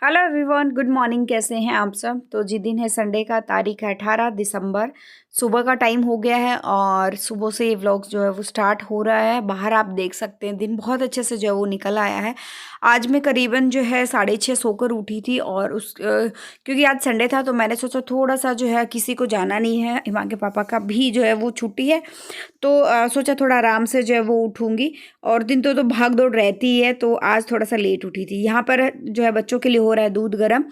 Hello everyone, good morning. कैसे हैं आप सब? तो जी दिन है संडे का, तारीख है 18 दिसंबर। सुबह का टाइम हो गया है और सुबह से ये व्लॉग जो है वो स्टार्ट हो रहा है। बाहर आप देख सकते हैं दिन बहुत अच्छे से जो है वो निकल आया है। आज मैं करीबन जो है 6:30 सोकर उठी थी और क्योंकि आज संडे था तो मैंने सोचा थोड़ा सा जो है किसी को जाना नहीं है, हिमांके पापा का भी जो है वो छुट्टी है, तो सोचा थोड़ा आराम से जो है वो उठूँगी। और दिन तो भाग दौड़ रहती ही है, तो आज थोड़ा सा लेट उठी थी। यहाँ पर जो है बच्चों के लिए हो रहा है दूध गर्म।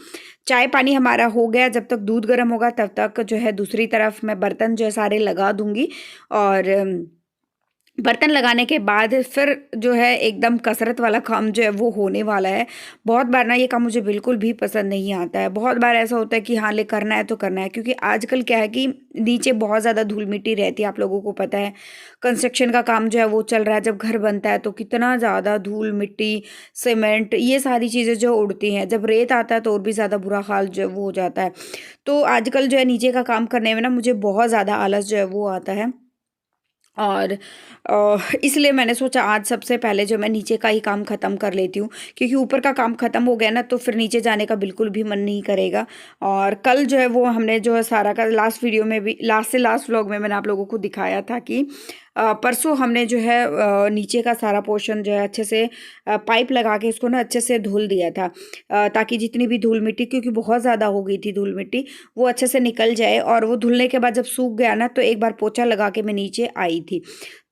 चाय पानी हमारा हो गया। जब तक दूध गर्म होगा तब तक जो है दूसरी तरफ मैं बर्तन जो है सारे लगा दूँगी। और बर्तन लगाने के बाद फिर जो है एकदम कसरत वाला काम जो है वो होने वाला है। बहुत बार ना ये काम मुझे बिल्कुल भी पसंद नहीं आता है। बहुत बार ऐसा होता है कि हाँ, ले करना है तो करना है, क्योंकि आजकल क्या है कि नीचे बहुत ज़्यादा धूल-मिट्टी रहती है, आप लोगों को पता है। कंस्ट्रक्शन का काम जो है वो चल रहा है, जब घर बनता है तो कितना ज़्यादा धूल-मिट्टी, सीमेंट ये सारी चीज़ें जो उड़ती हैं। जब रेत आता है तो और भी ज़्यादा बुरा हाल जो है वो हो जाता है। तो आजकल जो है नीचे का काम करने में ना मुझे बहुत ज़्यादा आलस जो है वो आता है। और इसलिए मैंने सोचा आज सबसे पहले जो मैं नीचे का ही काम ख़त्म कर लेती हूँ, क्योंकि ऊपर का काम ख़त्म हो गया ना तो फिर नीचे जाने का बिल्कुल भी मन नहीं करेगा। और कल जो है वो हमने जो है सारा का लास्ट वीडियो में भी, लास्ट से लास्ट व्लॉग में मैंने आप लोगों को दिखाया था कि परसों हमने जो है नीचे का सारा पोर्शन जो है अच्छे से पाइप लगा के उसको ना अच्छे से धुल दिया था, ताकि जितनी भी धूल मिट्टी, क्योंकि बहुत ज़्यादा हो गई थी धूल मिट्टी, वो अच्छे से निकल जाए। और वो धुलने के बाद जब सूख गया ना तो एक बार पोछा लगा के मैं नीचे आई थी।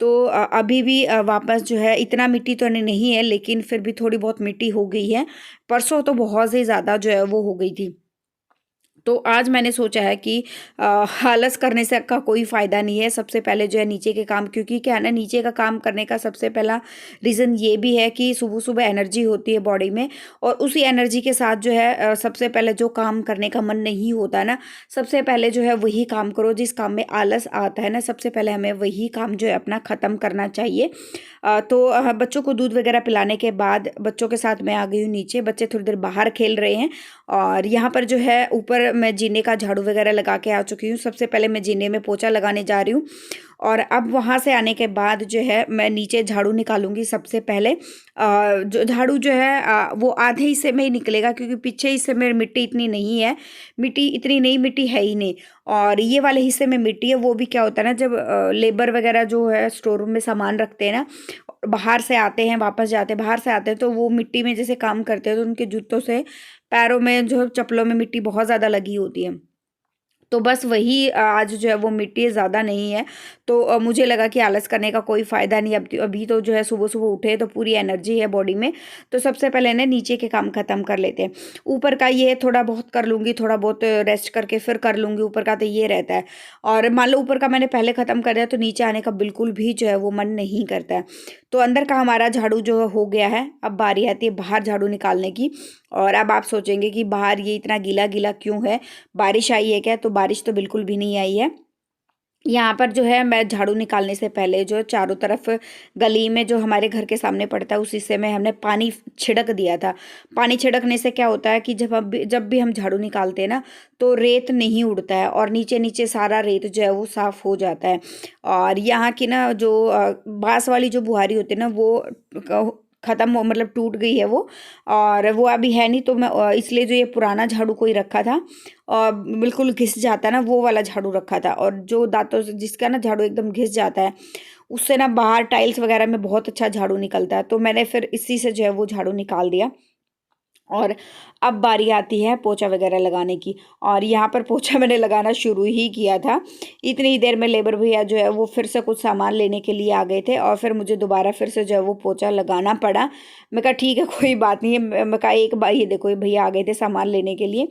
तो अभी भी वापस जो है इतना मिट्टी तो नहीं है, लेकिन फिर भी थोड़ी बहुत मिट्टी हो गई है। परसों तो बहुत ही ज़्यादा जो है वो हो गई थी। तो आज मैंने सोचा है कि आलस करने से का कोई फ़ायदा नहीं है। सबसे पहले जो है नीचे के काम, क्योंकि क्या है ना, नीचे का काम करने का सबसे पहला रीज़न ये भी है कि सुबह-सुबह एनर्जी होती है बॉडी में, और उसी एनर्जी के साथ जो है सबसे पहले जो काम करने का मन नहीं होता है ना, सबसे पहले जो है वही काम करो। जिस काम में आलस आता है ना, सबसे पहले हमें वही काम जो है अपना ख़त्म करना चाहिए। तो बच्चों को दूध वगैरह पिलाने के बाद बच्चों के साथ मैं आ गई हूँ नीचे। बच्चे थोड़ी देर बाहर खेल रहे हैं और यहाँ पर जो है ऊपर मैं जीने का झाड़ू वगैरह लगा के आ चुकी हूँ। सबसे पहले मैं जीने में पोछा लगाने जा रही हूँ, और अब वहाँ से आने के बाद जो है मैं नीचे झाड़ू निकालूंगी सबसे पहले। जो झाड़ू जो है वो आधे हिस्से में ही निकलेगा, क्योंकि पीछे हिस्से में मिट्टी इतनी नहीं है, मिट्टी इतनी नहीं, मिट्टी है ही नहीं। और ये वाले हिस्से में मिट्टी है। वो भी क्या होता है ना, जब लेबर वगैरह जो है स्टोर रूम में सामान रखते हैं ना, बाहर से आते हैं वापस जाते हैं, बाहर से आते हैं तो वो मिट्टी में जैसे काम करते हैं तो उनके जूतों से, पैरों में, जो चप्पलों में मिट्टी बहुत ज़्यादा लगी होती है। तो बस वही आज जो है वो मिट्टी ज़्यादा नहीं है। तो मुझे लगा कि आलस करने का कोई फ़ायदा नहीं। अब अभी तो जो है सुबह-सुबह उठे तो पूरी एनर्जी है बॉडी में। तो सबसे पहले ना नीचे के काम ख़त्म कर लेते हैं। ऊपर का ये थोड़ा बहुत कर लूँगी, थोड़ा बहुत रेस्ट करके फिर कर लूँगी। ऊपर का तो ये रहता है, और मान लो ऊपर का मैंने पहले ख़त्म कर दिया तो नीचे आने का बिल्कुल भी जो है वो मन नहीं करता है। तो अंदर का हमारा झाड़ू जो हो गया है, अब बारी आती है बाहर झाड़ू निकालने की। और अब आप सोचेंगे कि बाहर ये इतना गीला-गीला क्यों है? बारिश आई है क्या? तो बारिश तो बिल्कुल भी नहीं आई है। यहाँ पर जो है मैं झाड़ू निकालने से पहले जो चारों तरफ गली में जो हमारे घर के सामने पड़ता है उस हिस्से में हमने पानी छिड़क दिया था। पानी छिड़कने से क्या होता है कि जब भी हम झाड़ू निकालते हैं ना, तो रेत नहीं उड़ता है और नीचे-नीचे सारा रेत जो है वो साफ़ हो जाता है। और यहाँ की ना जो बाँस वाली जो बुहारी होती है ना, वो क ख़त्म हो, मतलब टूट गई है वो, और वो अभी है नहीं। तो मैं इसलिए जो ये पुराना झाड़ू कोई रखा था और बिल्कुल घिस जाता है ना, वो वाला झाड़ू रखा था। और जो दांतों से जिसका ना झाड़ू एकदम घिस जाता है, उससे ना बाहर टाइल्स वगैरह में बहुत अच्छा झाड़ू निकलता है। तो मैंने फिर इसी से जो है वो झाड़ू निकाल दिया। और अब बारी आती है पोछा वगैरह लगाने की। और यहाँ पर पोछा मैंने लगाना शुरू ही किया था, इतनी देर में लेबर भैया जो है वो फिर से कुछ सामान लेने के लिए आ गए थे, और फिर मुझे दोबारा फिर से जो है वो पोछा लगाना पड़ा। मैं कहा ठीक है, कोई बात नहीं है। मैं कहा एक बार, ये देखो ये भैया आ गए थे सामान लेने के लिए,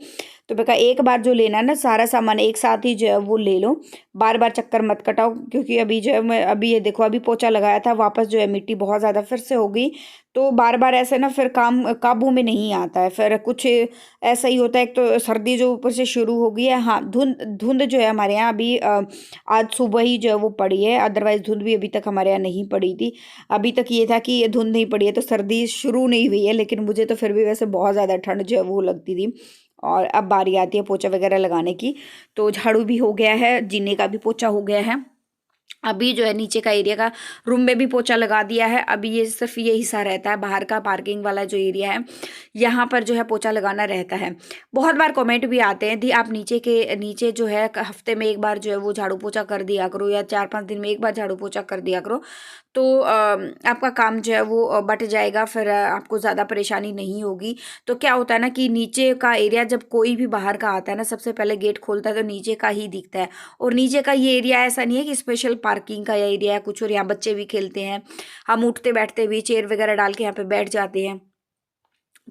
तो मैं कहा एक बार जो लेना है ना सारा सामान एक साथ ही जो है वो ले लो, बार बार चक्कर मत कटाओ। क्योंकि अभी जो है मैं, अभी ये देखो अभी पोछा लगाया था, वापस जो है मिट्टी बहुत ज़्यादा फिर से हो गई। तो बार बार ऐसे ना फिर काम काबू में नहीं आता है, फिर कुछ ऐसा ही होता है। एक तो सर्दी जो ऊपर से शुरू हो गई है। हाँ, धुंध धुंध जो है हमारे यहाँ अभी आज सुबह ही जो है वो पड़ी है, अदरवाइज धुंध भी अभी तक हमारे यहाँ नहीं पड़ी थी। अभी तक ये था कि ये धुंध नहीं पड़ी है तो सर्दी शुरू नहीं हुई है, लेकिन मुझे तो फिर भी वैसे बहुत ज़्यादा ठंड जो है वो लगती थी। और अब बारी आती है पोछा वगैरह लगाने की। तो झाड़ू भी हो गया है, जीने का भी पोछा हो गया है। अभी जो है नीचे का एरिया का रूम में भी पोछा लगा दिया है। अभी ये सिर्फ ये हिस्सा रहता है, बाहर का पार्किंग वाला जो एरिया है यहाँ पर जो है पोछा लगाना रहता है। बहुत बार कमेंट भी आते हैं दी आप नीचे जो है हफ्ते में एक बार जो है वो झाड़ू पोछा कर दिया करो, या 4-5 दिन में एक बार झाड़ू पोछा कर दिया करो, तो आपका काम जो है वो बट जाएगा, फिर आपको ज़्यादा परेशानी नहीं होगी। तो क्या होता है ना कि नीचे का एरिया जब कोई भी बाहर का आता है ना, सबसे पहले गेट खोलता है तो नीचे का ही दिखता है। और नीचे का ये एरिया ऐसा नहीं है कि स्पेशल पार्किंग का एरिया है कुछ, और यहाँ बच्चे भी खेलते हैं, हम उठते बैठते भी चेयर वगैरह डाल के यहाँ पे बैठ जाते हैं।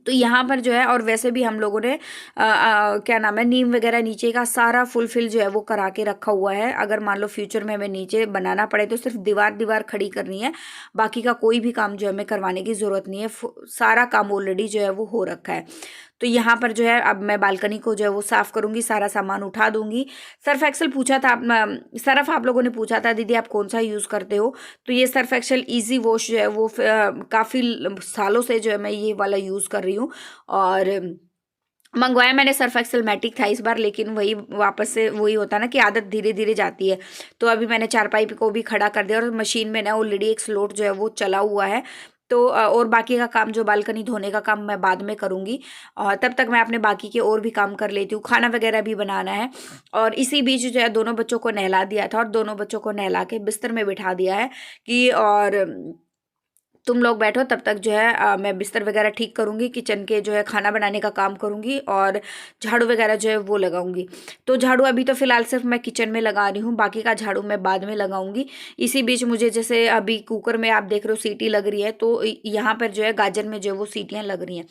तो यहाँ पर जो है, और वैसे भी हम लोगों ने क्या नाम है, नीम वगैरह नीचे का सारा फुलफिल जो है वो करा के रखा हुआ है। अगर मान लो फ्यूचर में हमें नीचे बनाना पड़े तो सिर्फ दीवार दीवार खड़ी करनी है, बाकी का कोई भी काम जो है हमें करवाने की ज़रूरत नहीं है, सारा काम ऑलरेडी जो है वो हो रखा है। तो यहाँ पर जो है अब मैं बालकनी को जो है वो साफ़ करूँगी, सारा सामान उठा दूँगी। सर्फ एक्सेल पूछा था सर्फ आप लोगों ने पूछा था दीदी आप कौन सा यूज़ करते हो, तो ये सर्फ एक्सेल इजी वॉश जो है वो काफ़ी सालों से जो है मैं ये वाला यूज़ कर रही हूँ। और मंगवाया मैंने सर्फ एक्सेल मैटिक था इस बार, लेकिन वही वापस से वही होता है ना कि आदत धीरे धीरे जाती है। तो अभी मैंने चारपाई को भी खड़ा कर दिया, और मशीन में ना ऑलरेडी एक स्लोट जो है वो चला हुआ है। तो और बाकी का काम जो बालकनी धोने का काम मैं बाद में करूँगी, और तब तक मैं अपने बाकी के और भी काम कर लेती हूँ, खाना वगैरह भी बनाना है। और इसी बीच जो है दोनों बच्चों को नहला दिया था, और दोनों बच्चों को नहला के बिस्तर में बिठा दिया है कि और तुम लोग बैठो, तब तक जो है मैं बिस्तर वगैरह ठीक करूँगी, किचन के जो है खाना बनाने का काम करूँगी, और झाड़ू वगैरह जो है वो लगाऊंगी। तो झाड़ू अभी तो फ़िलहाल सिर्फ मैं किचन में लगा रही हूँ, बाकी का झाड़ू मैं बाद में लगाऊंगी। इसी बीच मुझे जैसे अभी कुकर में आप देख रहे हो सीटी लग रही है, तो यहाँ पर जो है गाजर में जो है वो सीटियाँ लग रही हैं।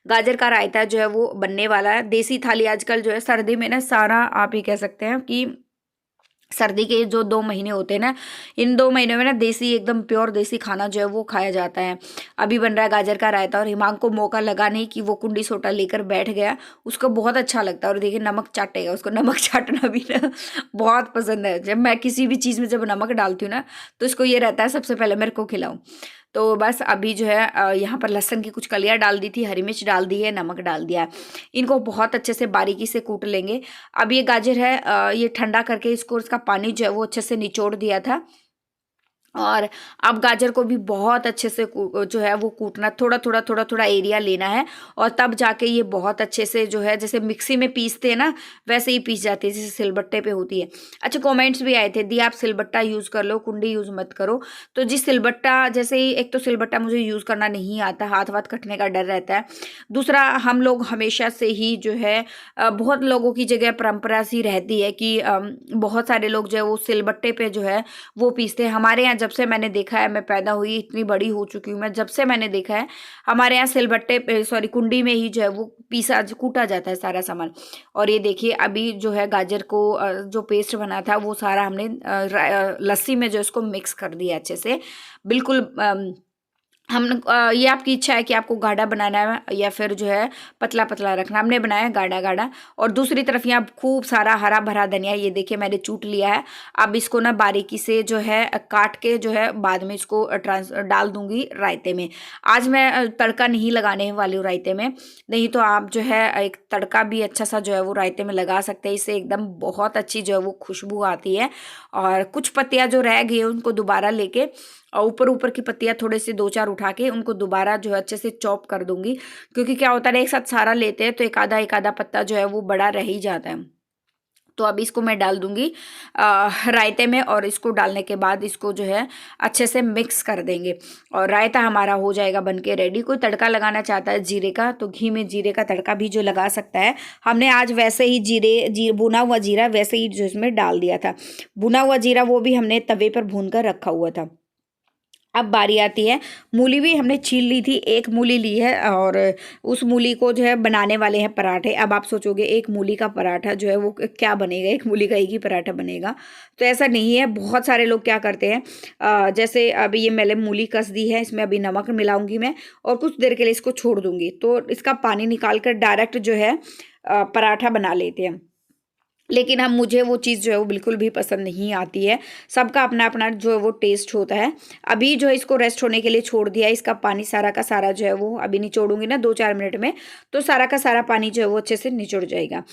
गाजर का रायता जो है वो बनने वाला है। देसी थाली आजकल जो है सर्दी में ना सारा आप ये कह सकते हैं कि सर्दी के जो 2 महीने होते हैं ना, इन 2 महीनों में ना देसी एकदम प्योर देसी खाना जो है वो खाया जाता है। अभी बन रहा है गाजर का रायता, और हिमांग को मौका लगा नहीं कि वो कुंडी सोटा लेकर बैठ गया, उसको बहुत अच्छा लगता है। और देखिए नमक चाटेगा, उसको नमक चाटना भी ना बहुत पसंद है। जब मैं किसी भी चीज़ में जब नमक डालती हूँ ना, तो इसको ये रहता है सबसे पहले मेरे को खिलाऊं। तो बस अभी जो है यहाँ पर लहसुन की कुछ कलियाँ डाल दी थी, हरी मिर्च डाल दी है, नमक डाल दिया है। इनको बहुत अच्छे से बारीकी से कूट लेंगे। अब ये गाजर है ये ठंडा करके इसको, इसका पानी जो है वो अच्छे से निचोड़ दिया था। और अब गाजर को भी बहुत अच्छे से जो है वो कूटना, थोड़ा एरिया लेना है, और तब जाके ये बहुत अच्छे से जो है जैसे मिक्सी में पीसते हैं ना, वैसे ही पीस जाती है जैसे सिलबट्टे पे होती है। अच्छा कमेंट्स भी आए थे दी आप सिलबट्टा यूज़ कर लो, कुंडी यूज़ मत करो। तो जी सिलबट्टा जैसे ही, एक तो सिलबट्टा मुझे यूज़ करना नहीं आता, हाथ वाथ कटने का डर रहता है। दूसरा हम लोग हमेशा से ही जो है बहुत लोगों की जगह परंपरा सी रहती है कि बहुत सारे लोग जो है वो सिलबट्टे पे जो है वो पीसते हैं। हमारे यहाँ जब से मैंने देखा है, मैं पैदा हुई इतनी बड़ी हो चुकी हूँ मैं, जब से मैंने देखा है हमारे यहाँ सिलबट्टे पे सॉरी कुंडी में ही जो है वो पीसा कूटा जाता है सारा सामान। और ये देखिए अभी जो है गाजर को जो पेस्ट बना था वो सारा हमने लस्सी में जो इसको मिक्स कर दिया अच्छे से, बिल्कुल हम ये आपकी इच्छा है कि आपको गाढ़ा बनाना है या फिर जो है पतला पतला रखना। हमने बनाया गाढ़ा गाढ़ा। और दूसरी तरफ यहाँ खूब सारा हरा भरा धनिया, ये देखिए मैंने चूट लिया है। अब इसको ना बारीकी से जो है काट के जो है बाद में इसको डाल दूंगी रायते में। आज मैं तड़का नहीं लगाने वाली हूँ रायते में, नहीं तो आप जो है एक तड़का भी अच्छा सा जो है वो रायते में लगा सकते हैं, इससे एकदम बहुत अच्छी जो है वो खुशबू आती है। और कुछ पत्तियाँ जो रह गई है उनको दोबारा लेके, और ऊपर ऊपर की पत्तियाँ थोड़े से 2-4 उठा के उनको दोबारा जो है अच्छे से चॉप कर दूंगी, क्योंकि क्या होता है एक साथ सारा लेते हैं तो एक आधा पत्ता जो है वो बड़ा रह ही जाता है। तो अब इसको मैं डाल दूंगी रायते में, और इसको डालने के बाद इसको जो है अच्छे से मिक्स कर देंगे, और रायता हमारा हो जाएगा बनके रेडी। कोई तड़का लगाना चाहता है जीरे का तो घी में जीरे का तड़का भी जो लगा सकता है। हमने आज वैसे ही भुना हुआ जीरा वैसे ही जो इसमें डाल दिया था, भुना हुआ जीरा वो भी हमने तवे पर भून कर रखा हुआ था। अब बारी आती है, मूली भी हमने छील ली थी, एक मूली ली है, और उस मूली को जो है बनाने वाले हैं पराठे। अब आप सोचोगे एक मूली का पराठा जो है वो क्या बनेगा, एक मूली का एक ही पराठा बनेगा, तो ऐसा नहीं है। बहुत सारे लोग क्या करते हैं जैसे अभी ये मैंने मूली कस दी है, इसमें अभी नमक मिलाऊंगी मैं, और कुछ देर के लिए इसको छोड़ दूंगी, तो इसका पानी निकाल कर डायरेक्ट जो है पराठा बना लेते हैं। लेकिन अब मुझे वो चीज़ जो है वो बिल्कुल भी पसंद नहीं आती है। सबका अपना-अपना जो है वो टेस्ट होता है। अभी जो है इसको रेस्ट होने के लिए छोड़ दिया है, इसका पानी सारा का सारा जो है वो अभी निचोड़ूँगी ना 2-4 मिनट में, तो सारा का सारा पानी जो है वो अच्छे से निचुड़ जाएगा।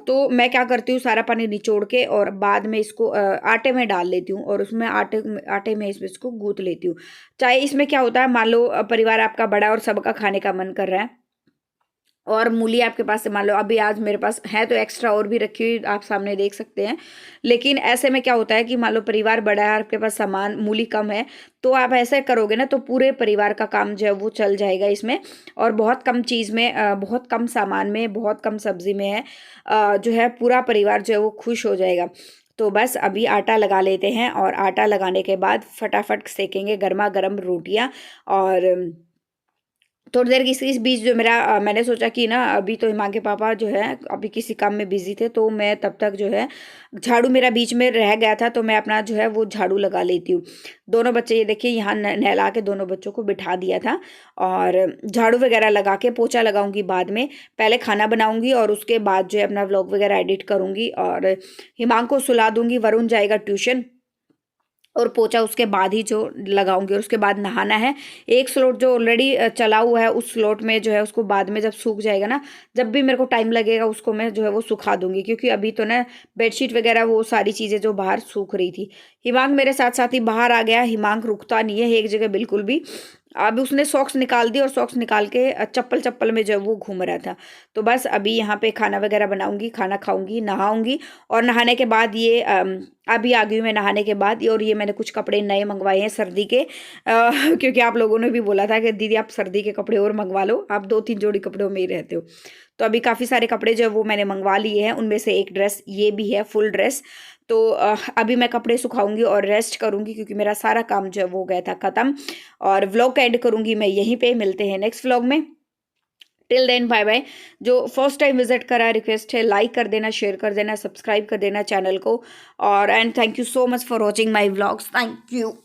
तो मैं क्या करती हूँ, सारा पानी निचोड़ के और बाद में इसको आटे में डाल लेती हूँ और उसमें आटे में इसको गूँथ लेती हूँ। चाहे इसमें क्या होता है, मान लो परिवार आपका बड़ा है और सबका खाने का मन कर रहा है, और मूली आपके पास से मान लो अभी आज मेरे पास है तो एक्स्ट्रा और भी रखी हुई आप सामने देख सकते हैं। लेकिन ऐसे में क्या होता है कि मान लो परिवार बड़ा है, आपके पास सामान मूली कम है, तो आप ऐसे करोगे ना तो पूरे परिवार का काम जो है वो चल जाएगा इसमें। और बहुत कम चीज़ में बहुत कम सामान में, बहुत कम सब्जी में है जो है पूरा परिवार जो है वो खुश हो जाएगा। तो बस अभी आटा लगा लेते हैं और आटा लगाने के बाद फटाफट सेकेंगे गर्मा गर्म रोटियां। और थोड़ी देर की इस बीच जो मेरा मैंने सोचा कि ना अभी तो हिमांक के पापा जो है अभी किसी काम में बिजी थे, तो मैं तब तक जो है झाड़ू मेरा बीच में रह गया था, तो मैं अपना जो है वो झाड़ू लगा लेती हूँ। दोनों बच्चे ये देखिए यहाँ नहला के दोनों बच्चों को बिठा दिया था, और झाड़ू वगैरह लगा के पोछा लगाऊंगी बाद में। पहले खाना बनाऊंगी और उसके बाद जो है अपना व्लॉग वगैरह एडिट करूंगी और हिमांक को सुला दूंगी। वरुण जाएगा ट्यूशन और पोछा उसके बाद ही जो लगाऊंगी, और उसके बाद नहाना है। एक स्लोट जो ऑलरेडी चला हुआ है उस स्लोट में जो है उसको बाद में जब सूख जाएगा ना, जब भी मेरे को टाइम लगेगा उसको मैं जो है वो सुखा दूंगी, क्योंकि अभी तो ना बेडशीट वगैरह वो सारी चीज़ें जो बाहर सूख रही थी। हिमांक मेरे साथ साथ ही बाहर आ गया। हिमांक रुकता नहीं है एक जगह बिल्कुल भी। अब उसने सॉक्स निकाल दी और सॉक्स निकाल के चप्पल चप्पल में जो है वो घूम रहा था। तो बस अभी यहाँ पे खाना वगैरह बनाऊंगी, खाना खाऊंगी, नहाऊंगी, और नहाने के बाद ये अभी आ गई हूँ मैं नहाने के बाद। और ये मैंने कुछ कपड़े नए मंगवाए हैं सर्दी के, क्योंकि आप लोगों ने भी बोला था कि दीदी आप सर्दी के कपड़े और मंगवा लो, आप 2-3 जोड़ी कपड़ों में ही रहते हो। तो अभी काफ़ी सारे कपड़े जो है वो मैंने मंगवा लिए हैं, उनमें से एक ड्रेस ये भी है, फुल ड्रेस। तो अभी मैं कपड़े सुखाऊंगी और रेस्ट करूंगी, क्योंकि मेरा सारा काम जो है वो गया था ख़त्म। और व्लॉग एंड करूंगी मैं यहीं पे। मिलते हैं नेक्स्ट व्लॉग में। Till then bye bye. जो फर्स्ट टाइम विजिट करा, रिक्वेस्ट है लाइक कर देना, शेयर कर देना, सब्सक्राइब कर देना चैनल को। और and thank you so much for watching my vlogs. Thank you.